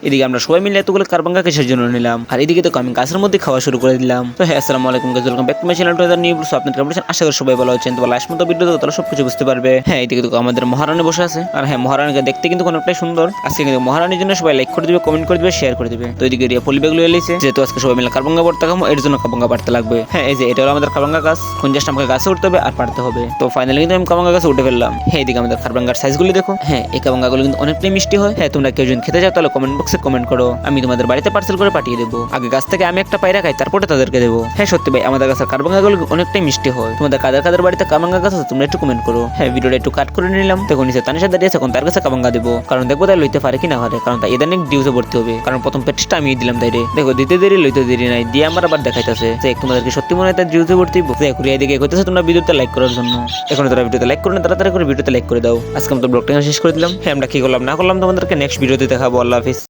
এদিকে আমরা সবাই মিলে এতগুলো কারবাঙ্গা কিসের জন্য নিলাম, আর এদিকে তো আমি গাছের মধ্যে খাওয়া শুরু করে দিলাম। তো হ্যাঁ, আসসালামু আলাইকুম guys, welcome back to my channel to other new video. আপনাদের কেমন আছেন? আশা করি সবাই ভালো আছেন। তো লাস্ট মতো ভিডিওতে তাহলে সবকিছু বুঝতে পারবে। হ্যাঁ, এদিকে তো আমাদের মহারানী বসে আছে, আর হ্যাঁ, মহারানীকে দেখতে কিন্তু অনেকটাই সুন্দর। আজকে কিন্তু মহারানীর জন্য সবাই লাইক করে দিবে, কমেন্ট করে দিবে, শেয়ার করে দিবে। তো এদিকে রিয়া ফুল ব্যাগগুলো এলেছে, যেহেতু আজকে সবাই মিলে কারবাঙ্গা পড়তে খাবো, এর জন্য কারবাঙ্গা পাড়তে লাগবে। হ্যাঁ, এই যে এটা হলো আমাদের কারবাঙ্গা গাছ। কোন জাস্ট আমাকে গাছে উঠতে হবে আর পারতে হবে। তো ফাইনালি কিন্তু আমি কারবাঙ্গা গাছে উঠে ফেললাম। হ্যাঁ, এদিকে আমাদের কারবাঙ্গার সাইজগুলো দেখো। হ্যাঁ, এই কারবাঙ্গাগুলো কিন্তু অনেকটাই মিষ্টি হয়। হ্যাঁ, তোমরা কেউ যদি খেতে চাও তাহলে কমেন্ট বক্সে কমেন্ট করো, আমি তোমাদের বাড়িতে পার্সেল করে পাঠিয়ে দেবো। আগে গাছ থেকে আমি একটা পায়রা খাই, তারপরে তাদেরকে দেবো। হ্যাঁ সত্যি ভাই, আমাদের গাছের কারবাঙ্গাগুলো অনেকটাই মিষ্টি হয়। তোমাদের কাদের কাদের বাড়িতে কারবাঙ্গা গাছ আছে তোমরা একটু কমেন্ট করো। হ্যাঁ, ভিডিওটা একটু কাট করে নিলাম। দেখুন নিচে তানিশা দাঁড়িয়ে আছে, এখন তার কাছে কারবাঙ্গা দেবো, কারণ দেখবো তাই লইতে পারে কি না পারে, কারণ তাই ইদানিং ডিউজে ভর্তি হবে। কারণ প্রথম প্যাকেজটা আমি দিলাম তাই রে, দেখো দিতে দেরি লইতে দেরি নাই দিয়ে আমার আবার দেখাইতেছে যে তোমাদেরকে সত্যি মনে হয় তাই ডিউজে ভর্তি ঘুরিয়ে দিকে এগোতেছে তোমরা ভিডিওতে লাইক করার জন্য। এখন তোমরা ভিডিওতে লাইক করে তাড়াতাড়ি করে ভিডিওতে লাইক করে দাও। আজকে আমরা ব্লগটা শেষ করে দিলাম। হ্যাঁ, আমরা কি করলাম না করলাম তোমাদেরকে নেক্সট ভিডিওতে দেখাবো। আল্লাহ হাফিজ।